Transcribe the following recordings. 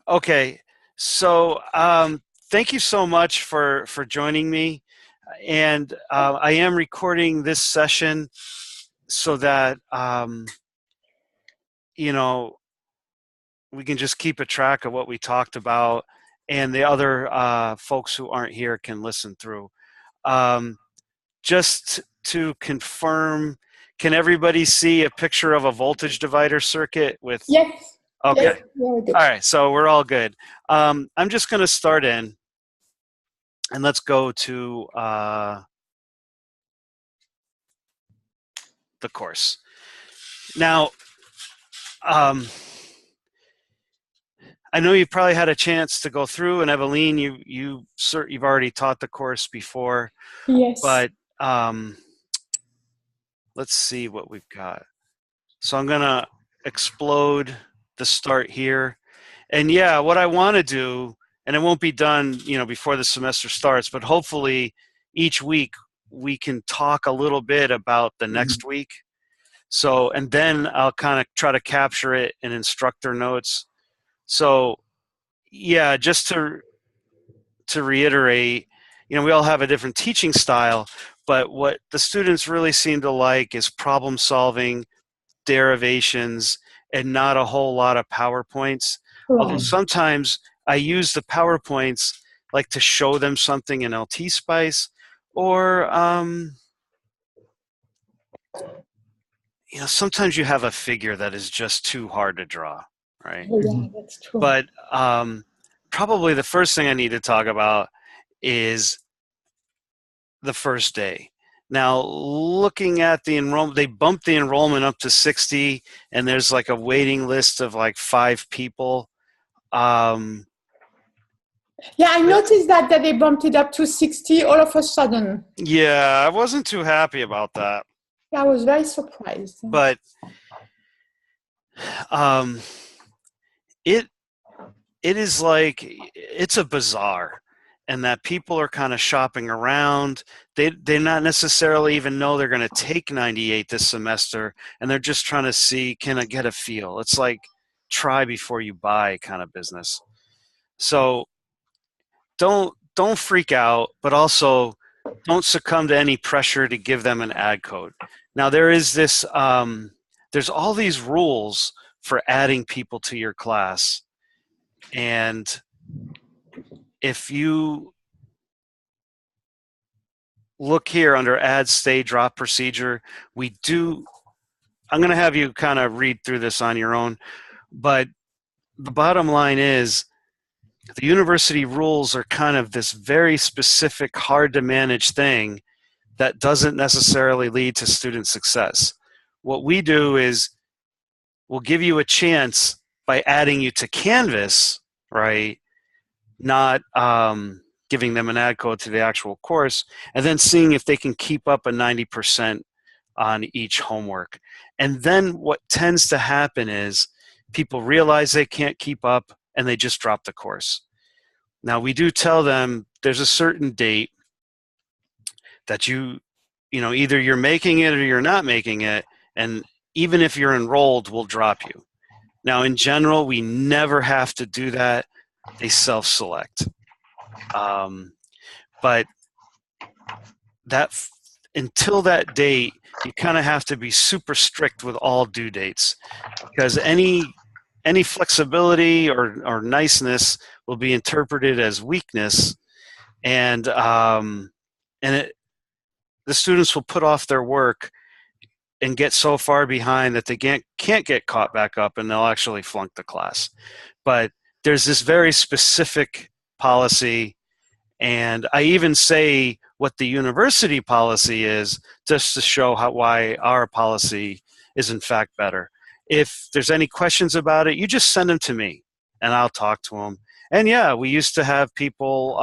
Okay, so thank you so much for joining me, and I am recording this session so that you know we can just keep a track of what we talked about, and the other folks who aren't here can listen through. Um, just to confirm, can everybody see a picture of a voltage divider circuit with? Yes, Okay, yes, very good. all right, so we're all good. I'm just going to start in. And let's go to the course. Now, um, I know you've probably had a chance to go through, and Eveline, you've already taught the course before, Yes. but let's see what we've got. So I'm gonna explode the start here, and yeah, what I want to do, and it won't be done, before the semester starts, but hopefully each week we can talk a little bit about the next week. So, and then I'll kind of try to capture it in instructor notes. So, yeah, just to reiterate, we all have a different teaching style, but what the students really seem to like is problem solving, derivations, and not a whole lot of PowerPoints. Although Right. sometimes I use the PowerPoints like to show them something in LT Spice, or sometimes you have a figure that is just too hard to draw, right? Oh, yeah, that's true. But probably the first thing I need to talk about is the first day. Now, looking at the enrollment, they bumped the enrollment up to 60, and there's like a waiting list of like 5 people. Um, Yeah, I noticed that they bumped it up to 60 all of a sudden. yeah, I wasn't too happy about that, Yeah, I was very surprised. but um, it it is like it's a bazaar, and that people are kind of shopping around. They not necessarily even know they're going to take 98 this semester, and they're just trying to see, can I get a feel. It's like try before you buy kind of business. So don't freak out, but also don't succumb to any pressure to give them an ad code. Now there's all these rules for adding people to your class, and if you look here under add stay drop procedure, I'm going to have you kind of read through this on your own, but the bottom line is the university rules are kind of this very specific, hard to manage thing that doesn't necessarily lead to student success. What we do is we'll give you a chance by adding you to Canvas, right? Not giving them an ad code to the actual course, and then seeing if they can keep up a 90% on each homework. And then what tends to happen is people realize they can't keep up and they just drop the course. Now, we do tell them there's a certain date that either you're making it or you're not making it, and even if you're enrolled, we'll drop you. Now, in general, we never have to do that. They self-select. But until that date, you kind of have to be super strict with all due dates, because any flexibility or niceness will be interpreted as weakness, and the students will put off their work and get so far behind that they can't get caught back up, and they'll actually flunk the class. But there's this very specific policy, and I even say what the university policy is just to show why our policy is in fact better. If there's any questions about it, you just send them to me and I'll talk to them. And yeah, we used to have people,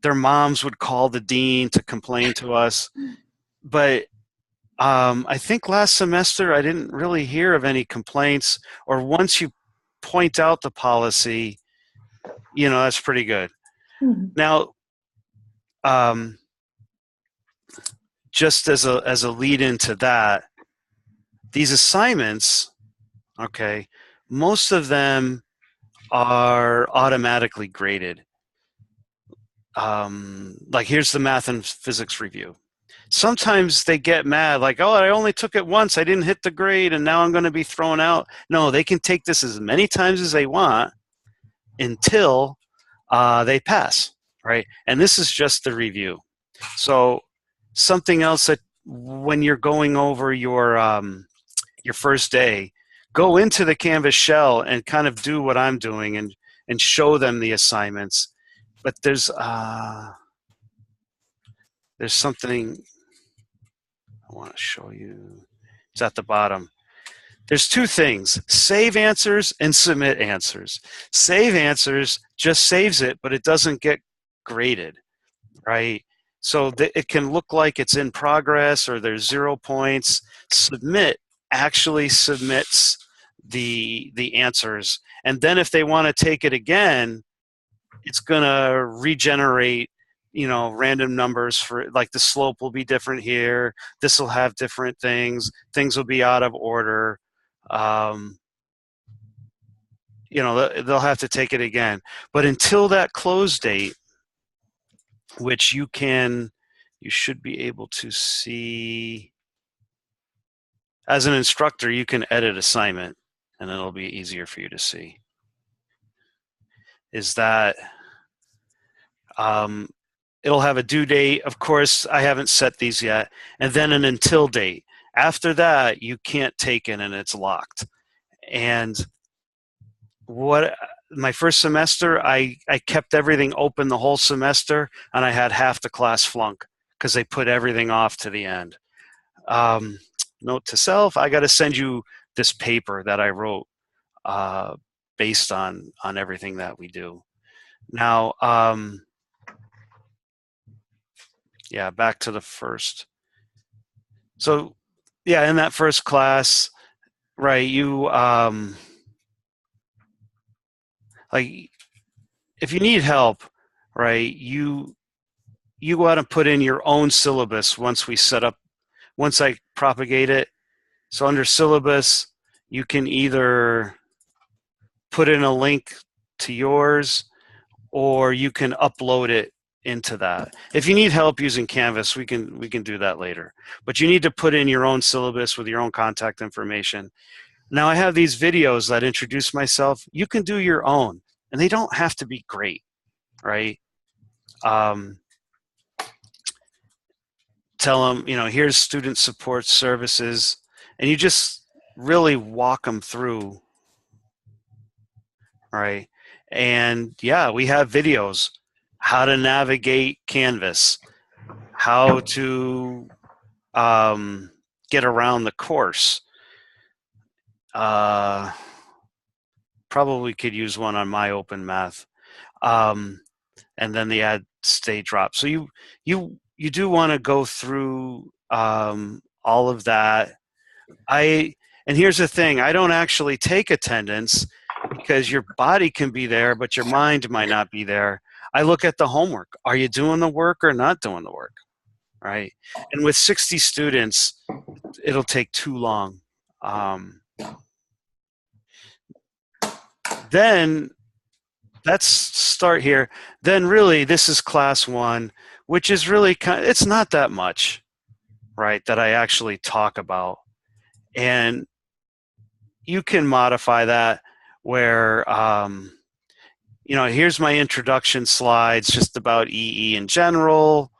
their moms would call the dean to complain to us. But I think last semester I didn't really hear of any complaints, or once you point out the policy, that's pretty good. Mhm. Now, just as a lead into that, these assignments, okay, most of them are automatically graded. Like here's the math and physics review. Sometimes they get mad, like, oh, I only took it once, I didn't hit the grade, and now I'm going to be thrown out. No, they can take this as many times as they want until they pass, right? And this is just the review. So something else that when you're going over your first day, go into the Canvas shell and kind of do what I'm doing and show them the assignments. But there's something I want to show you. It's at the bottom. There's two things: save answers and submit answers. Save answers just saves it, but it doesn't get graded, right? So it can look like it's in progress or there's 0 points. Submit actually submits the answers, and then if they want to take it again, it's going to regenerate, random numbers for, like, the slope will be different here. This will have different things. Things will be out of order. They'll have to take it again. But until that close date, which you should be able to see as an instructor, you can edit assignment, and it'll be easier for you to see. Is that it'll have a due date. Of course, I haven't set these yet. And then an until date. After that, you can't take it and it's locked. And my first semester, I kept everything open the whole semester, and I had half the class flunk because they put everything off to the end. Note to self, I got to send you this paper that I wrote based on everything that we do. Now, yeah, back to the first. So, yeah, in that first class, right, you, like, if you need help, right, you want to put in your own syllabus once I propagate it. So under syllabus, you can either put in a link to yours, or you can upload it into that. If you need help using Canvas, we can do that later. But you need to put in your own syllabus with your own contact information. Now I have these videos that introduce myself. You can do your own, and they don't have to be great, right? Tell them, here's student support services, and you just really walk them through, right? And yeah, we have videos, how to navigate Canvas, how to get around the course. Probably could use one on my open math. And then the add, stay, drop. So you do want to go through all of that. And here's the thing, I don't actually take attendance because your body can be there, but your mind might not be there. I look at the homework. Are you doing the work or not doing the work, right? And with 60 students, it'll take too long. Then let's start here. Then really, this is class 1, which is really it's not that much, right, that I actually talk about. And you can modify that where, here's my introduction slides just about EE in general,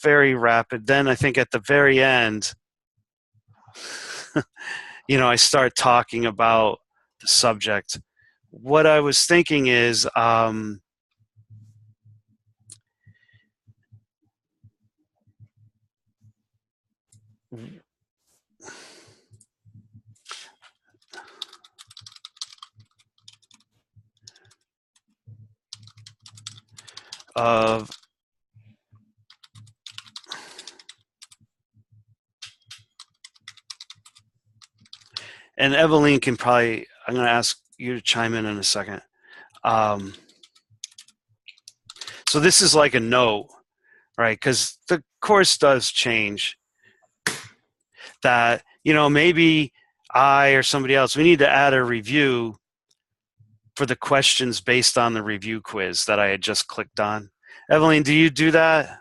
very rapid. Then I think at the very end, I start talking about the subject. What I was thinking is, and Evelyn can probably, I'm going to ask you to chime in a second. So this is like a note, right? Because the course does change. That, maybe I or somebody else, we need to add a review for the questions based on the review quiz that I had just clicked on. Evelyn, do you do that?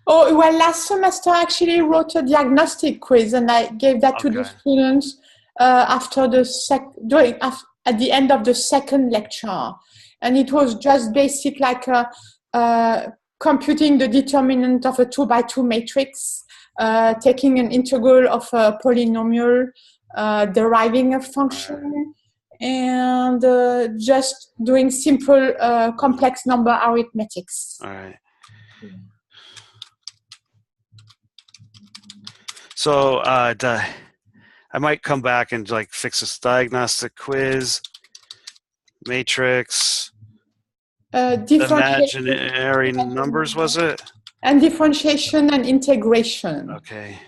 Oh, well, last semester I actually wrote a diagnostic quiz and I gave that to the students after at the end of the second lecture. And it was just basic, like computing the determinant of a 2x2 matrix, taking an integral of a polynomial, deriving a function, and just doing simple complex number arithmetics. All right. So I might come back and like fix this diagnostic quiz, matrix, imaginary numbers, was it? And differentiation and integration. Okay.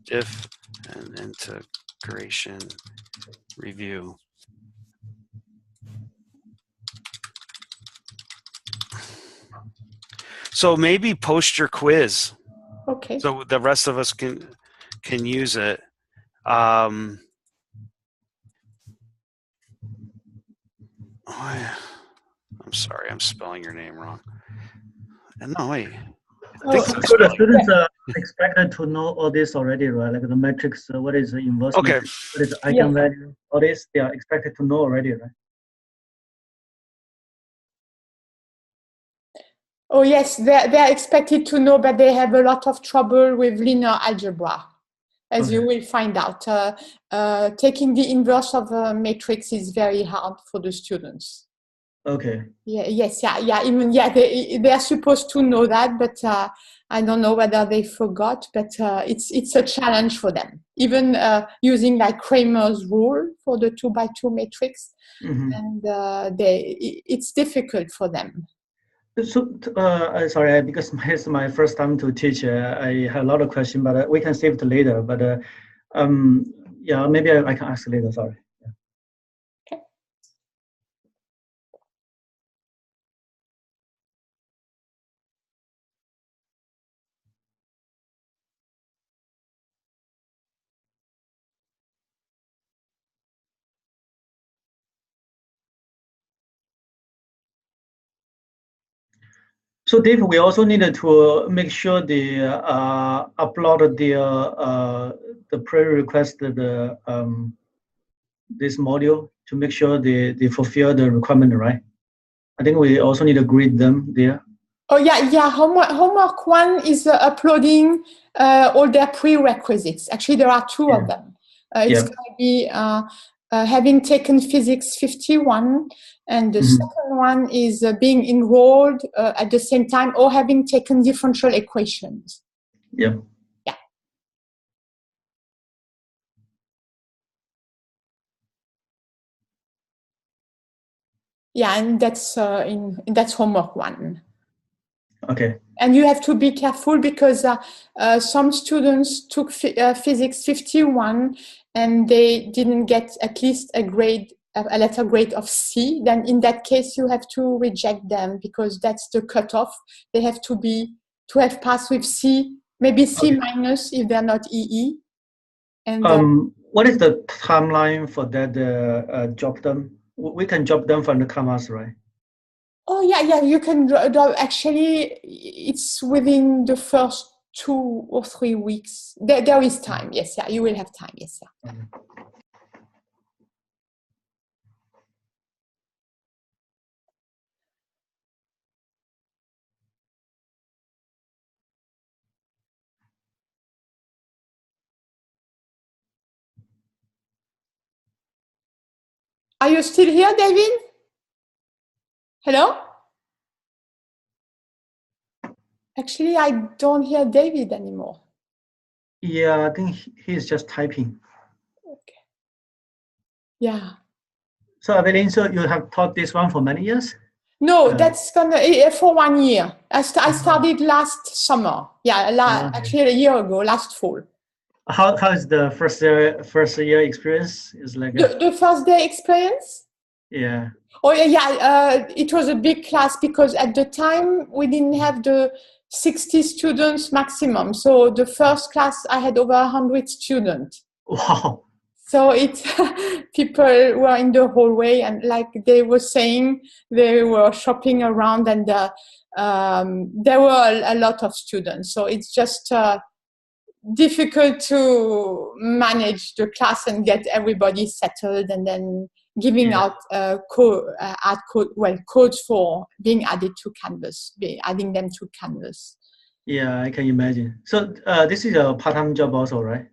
Diff and integration review. So maybe post your quiz. Okay. So the rest of us can use it. I'm sorry, I'm spelling your name wrong. No, wait. So the students are expected to know all this already, right? Like the matrix, what is the inverse matrix, what is the eigenvalue, all this, they are expected to know already, right? Oh yes, they're expected to know, but they have a lot of trouble with linear algebra, as you will find out. Taking the inverse of a matrix is very hard for the students. Okay. Even they are supposed to know that, but I don't know whether they forgot. But it's a challenge for them. Even using like Kramer's rule for the 2x2 matrix, and it's difficult for them. So sorry, because it's my first time to teach. I have a lot of questions, but we can save it later. But yeah, maybe I can ask later. Sorry. So Dave, we also needed to make sure they upload the pre-requested this module to make sure they fulfill the requirement, right? I think we also need to grade them there. Oh yeah. Homework 1 is uploading all their prerequisites. Actually, there are 2 of them. It's going to be having taken physics 51, and the second one is being enrolled at the same time or having taken differential equations. Yeah. Yeah, and that's that's homework 1. Okay. And you have to be careful because some students took physics 51 and they didn't get at least a letter grade of C. Then in that case, you have to reject them because that's the cutoff. They have to have passed with C, maybe C minus if they're not EE. And what is the timeline for that drop them? We can drop them from the commas, right? Oh yeah, you can actually, it's within the first 2 or 3 weeks. There is time, yes, you will have time, yes. Are you still here, David? Hello? Actually, I don't hear David anymore. Yeah, I think he's just typing. Okay. Yeah. So Evelyn, so you have taught this one for many years? No, that's for 1 year. I started last summer. Yeah, actually a year ago, last fall. How is the first year experience? Is like the first day experience? Yeah. Oh yeah, it was a big class because at the time we didn't have the 60 students maximum. So the first class I had over 100 students. Wow. So it's people were in the hallway and like they were saying, they were shopping around and there were a lot of students. So it's just difficult to manage the class and get everybody settled and then giving out codes for being added to Canvas, adding them to Canvas. Yeah, I can imagine. So this is a part-time job also, right?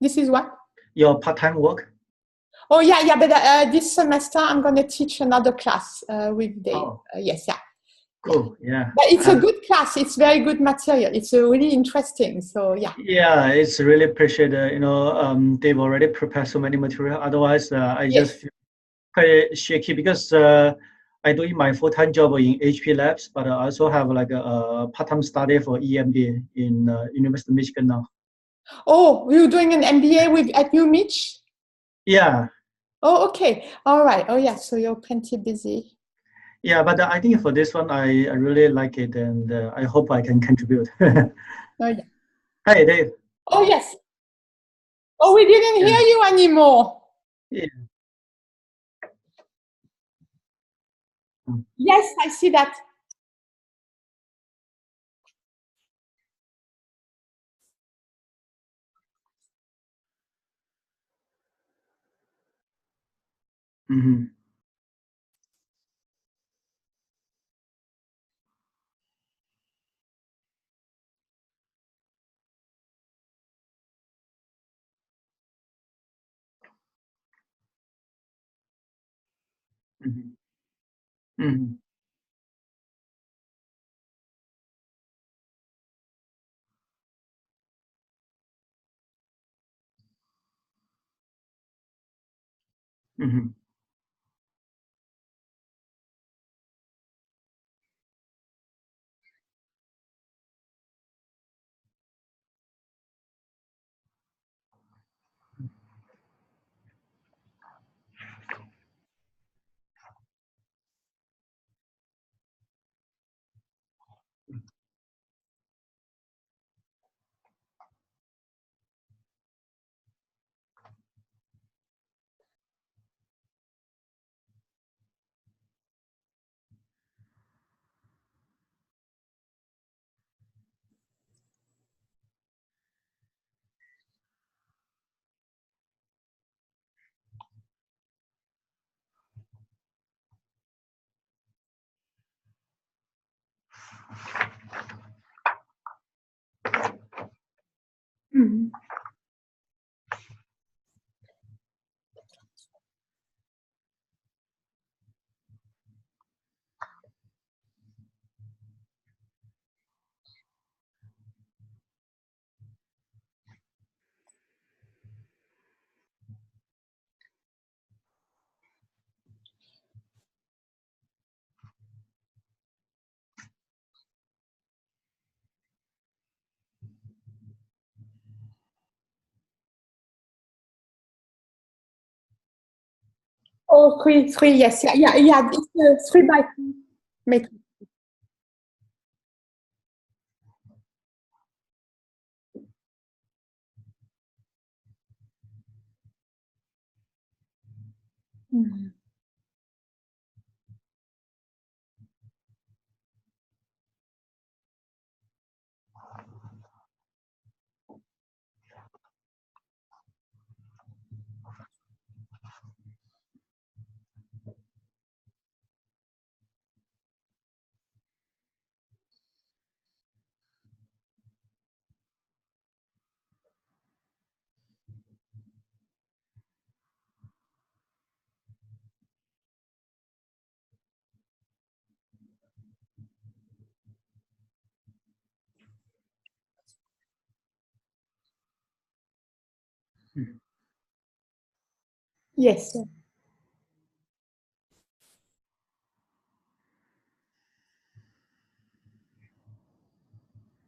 This is what? Your part-time work? Oh yeah, but this semester I'm going to teach another class with Dave. Oh. Yes, yeah. Cool, yeah. But it's a good class. It's very good material. It's really interesting. So yeah. Yeah, it's really appreciated. You know, they've already prepared so many material. Otherwise, I just feel quite shaky because I do my full-time job in HP Labs, but I also have like a part-time study for EMBA in University of Michigan now. Oh, you're doing an MBA at UMich? Yeah. Oh, okay. All right. Oh, yeah. So you're plenty busy. Yeah, but I think for this one, I really like it, and I hope I can contribute. Oh, yeah. Hey, Dave. Oh, yes. Oh, we didn't hear you anymore. Yeah. Yes, I see that. Mm-hmm. Mm-hmm. Mm-hmm. Mm-hmm. Mm-hmm. Oh, three, yes. Yeah. It's 3x3 matrix. Mm-hmm. Yes.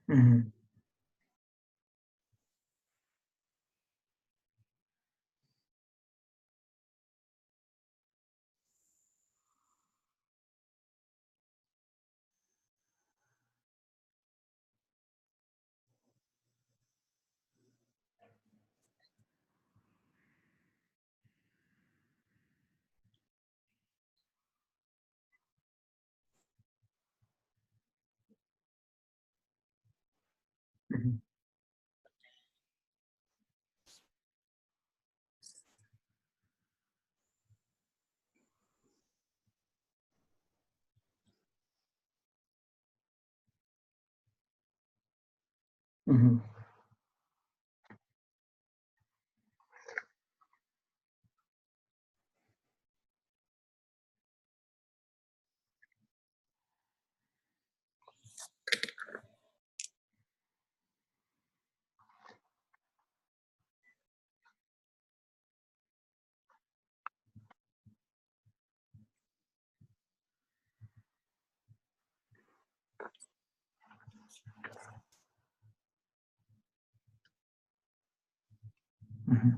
Mm-hmm. Mm-hmm. Mm-hmm.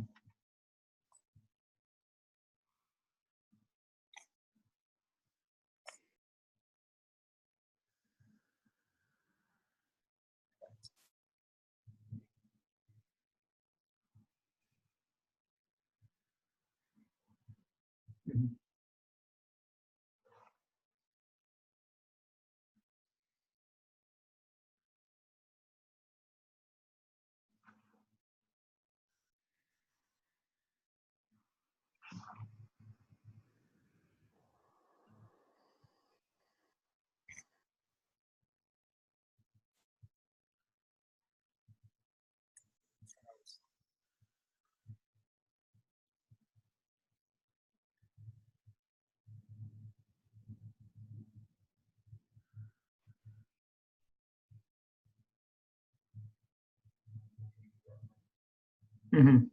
Mm-hmm.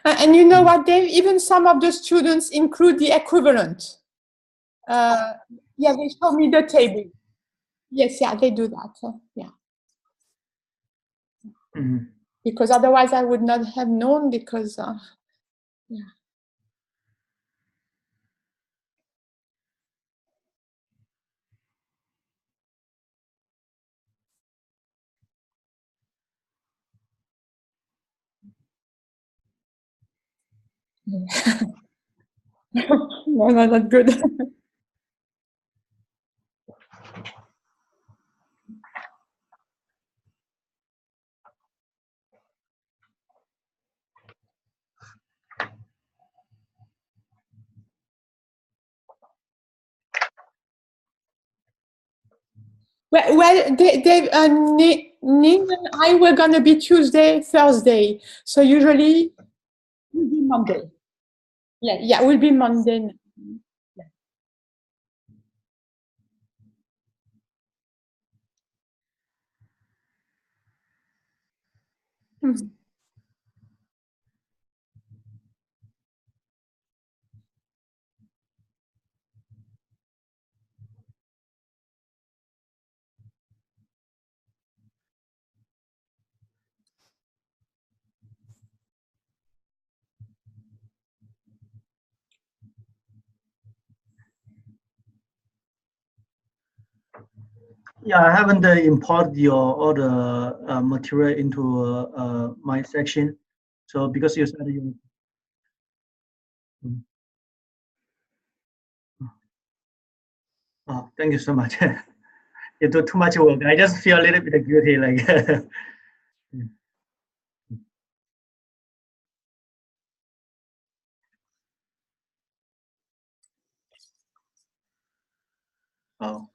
And you know what, Dave? Even some of the students include the equivalent. Yeah, they show me the table. Yes, yeah, they do that. Yeah, Mm-hmm. because otherwise I would not have known because, yeah. No, no, not good. Well, Ning and I were gonna be Tuesday, Thursday. So usually will be Monday. Yeah, yeah, will be Monday. Yeah. Mhm. Yeah, I haven't imported your all the material into my section. So because you said you, oh, thank you so much. You do too much work. I just feel a little bit guilty, like. Oh.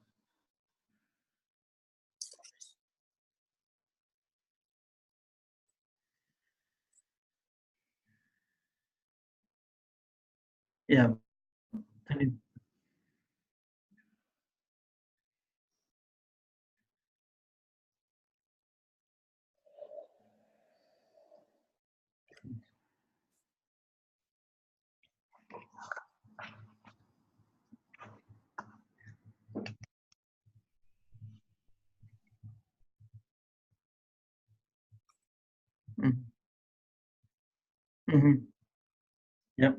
Yeah. Thank you. Mhm. Mhm. Yep.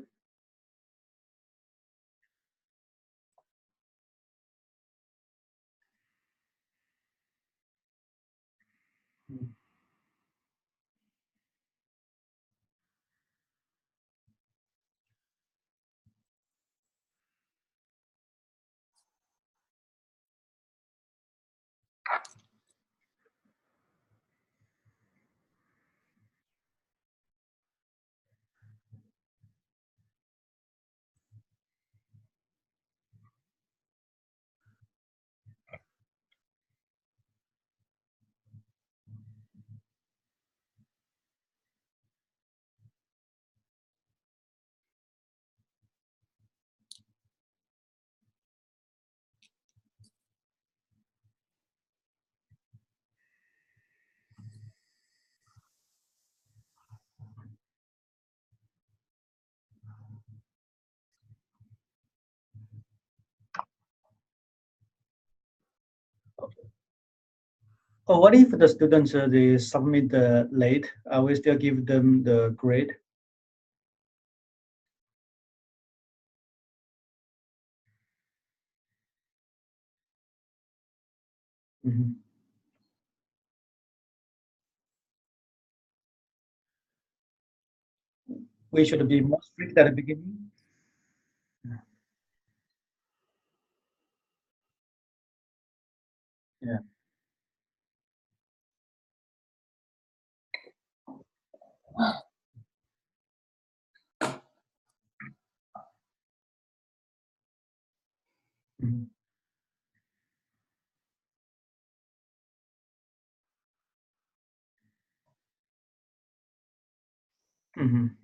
Mhm. Oh, what if the students they submit late? We still give them the grade? Mhm. We should be more strict at the beginning. Yeah. Mhm. Mhm.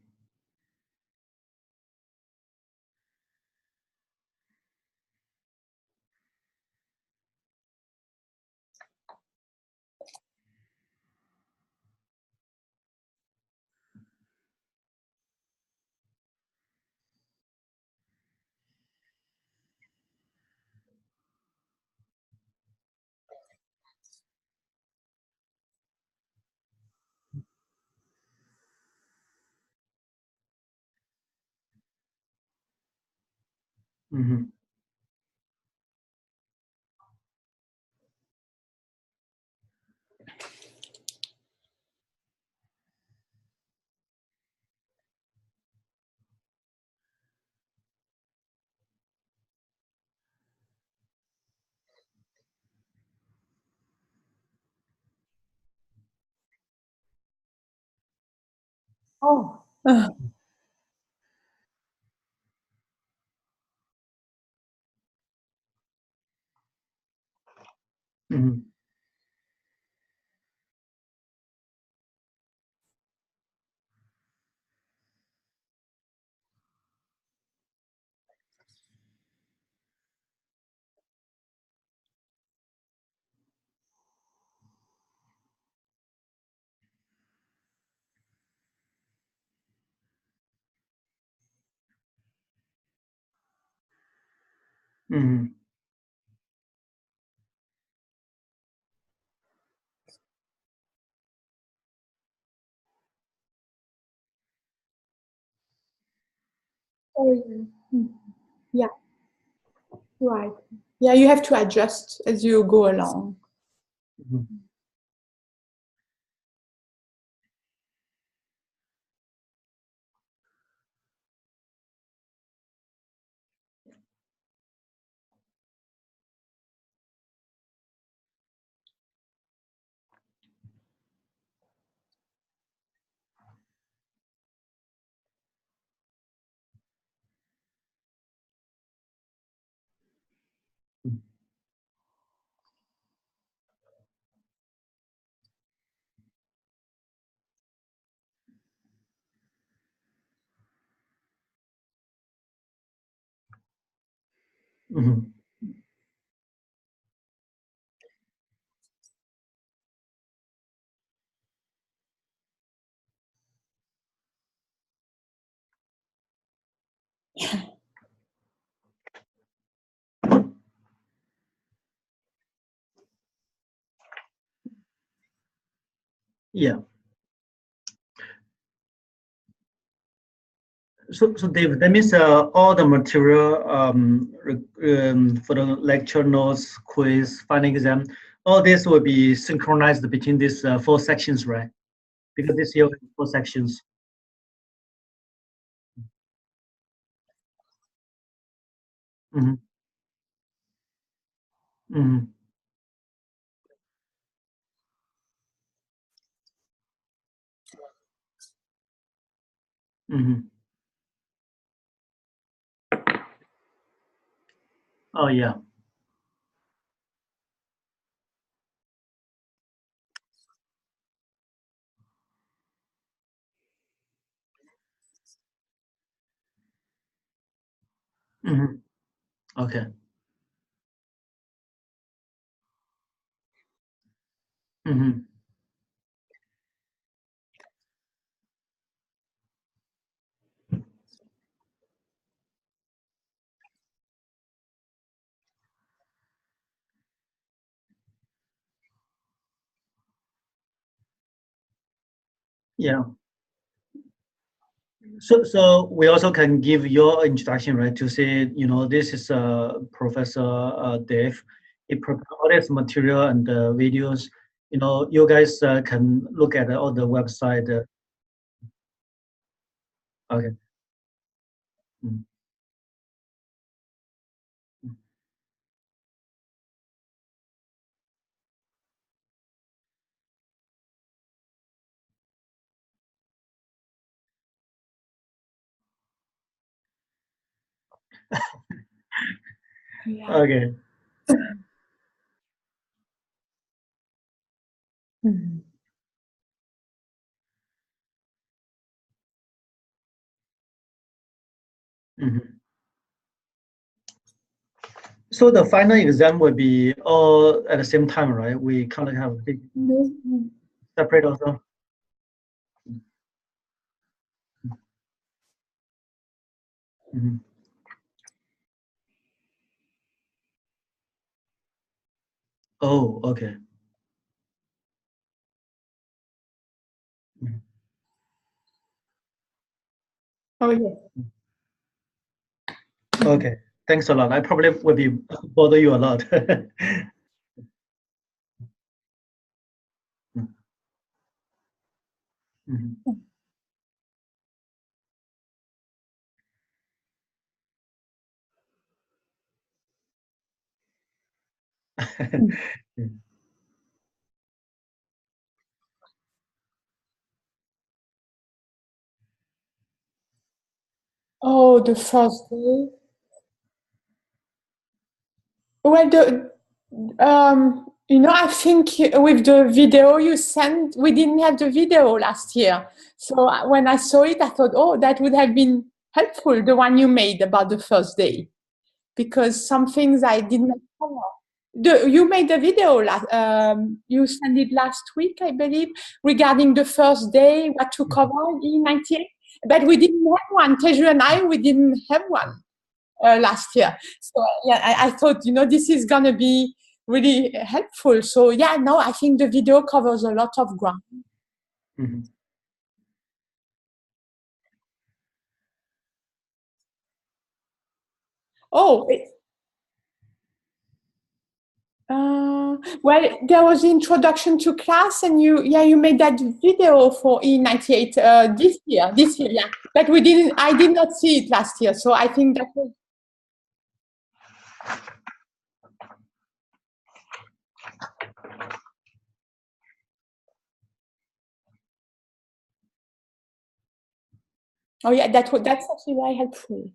Mhm. Oh. Mhm. Mhm. Oh, yeah. Mm. Yeah, right. Yeah, you have to adjust as you go along. Mhm. Mhm. Yeah. So Dave, that means all the material for the lecture notes, quiz, final exam, all this will be synchronized between these 4 sections, right? Because this year we have 4 sections. Mm-hmm. Mm-hmm. Mm-hmm. Oh yeah. Mm-hmm. Okay. Mm-hmm. Yeah. So we also can give your introduction, right? To say, this is Professor Dave. He prepared all this material and videos. You guys can look at all the website. Okay. Mm. Yeah. Okay. Mhm. Mhm. So the final exam will be all at the same time, right? We kind of have a big Mhm. separate also. Mhm. Oh, okay. Mhm. Oh yeah. Okay. Thanks a lot. I probably will be bother you a lot. Mhm. Oh, the first day. Well, I think with the video you sent, we didn't have the video last year. So when I saw it, I thought, oh, that would have been helpful, the one you made about the first day, because some things I did not cover. You made a video you sent it last week, I believe, regarding the first day, what to cover in E98. But we didn't have one. Teju and I, we didn't have one last year. So yeah, I thought, this is gonna be really helpful. So yeah, no, I think the video covers a lot of ground. Mhm. Oh, well, there was the introduction to class, and you made that video for E98 this year, yeah. But I did not see it last year, so I think that was. Oh yeah, that's actually very helpful.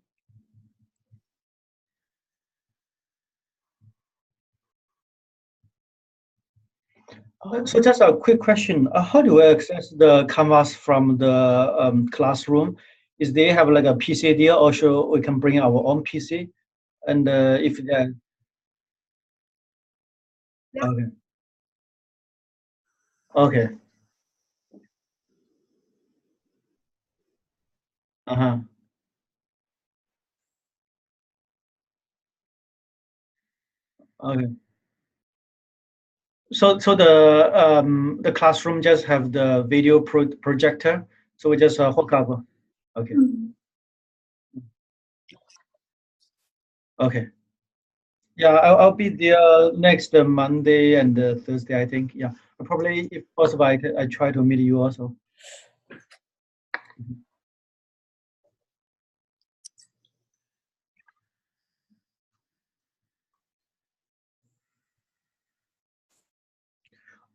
So just a quick question. How do we access the canvas from the classroom? Is they have like a PC there, or should we can bring our own PC? And if that, okay, okay, uh-huh, okay. So the classroom just have the video projector, so we just hook up. Okay, Mhm. okay. Yeah, I'll be there next Monday and Thursday, I think. Yeah, probably if possible, I try to meet you also. Mhm.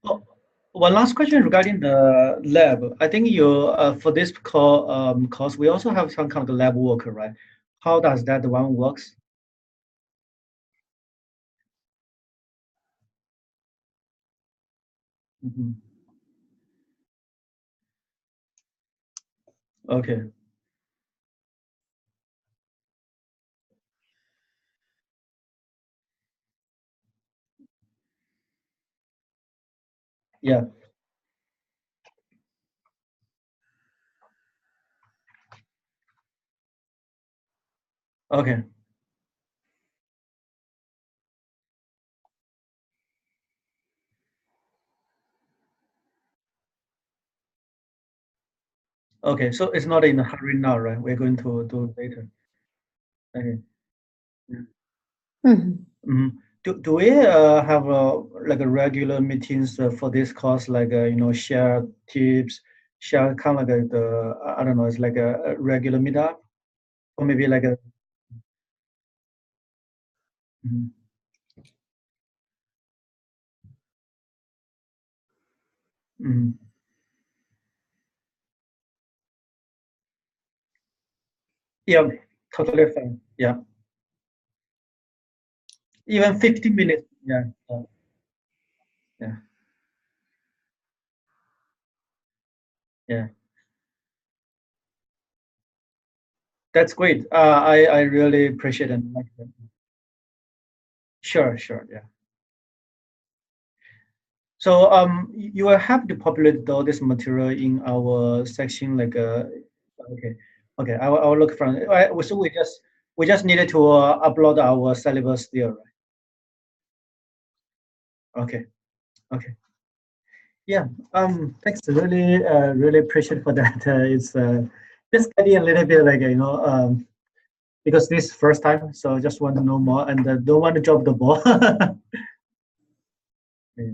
Oh, one last question regarding the lab. I think you for this course, we also have some kind of lab work, right? How does that one works? Mhm. Okay. Yeah. Okay. Okay. So it's not in a hurry now, right? We're going to do it later. Okay. Mhm. Mm-hmm. Do we have like a regular meetings for this course, like share tips, share kind of like the I don't know, it's like a regular meetup, or maybe like a mhm, mhm. Yeah, totally fine. Yeah, even 15 minutes. Yeah, yeah, yeah. That's great. I really appreciate it. Sure, sure. Yeah. So you will have to populate all this material in our section like okay, okay. I will look from so we just needed to upload our syllabus there, right? Okay, okay. Yeah. Thanks. Really appreciate for that. It's just getting a little bit like because this first time, so just want to know more and don't want to drop the ball. Yeah.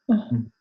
Uh, Mm.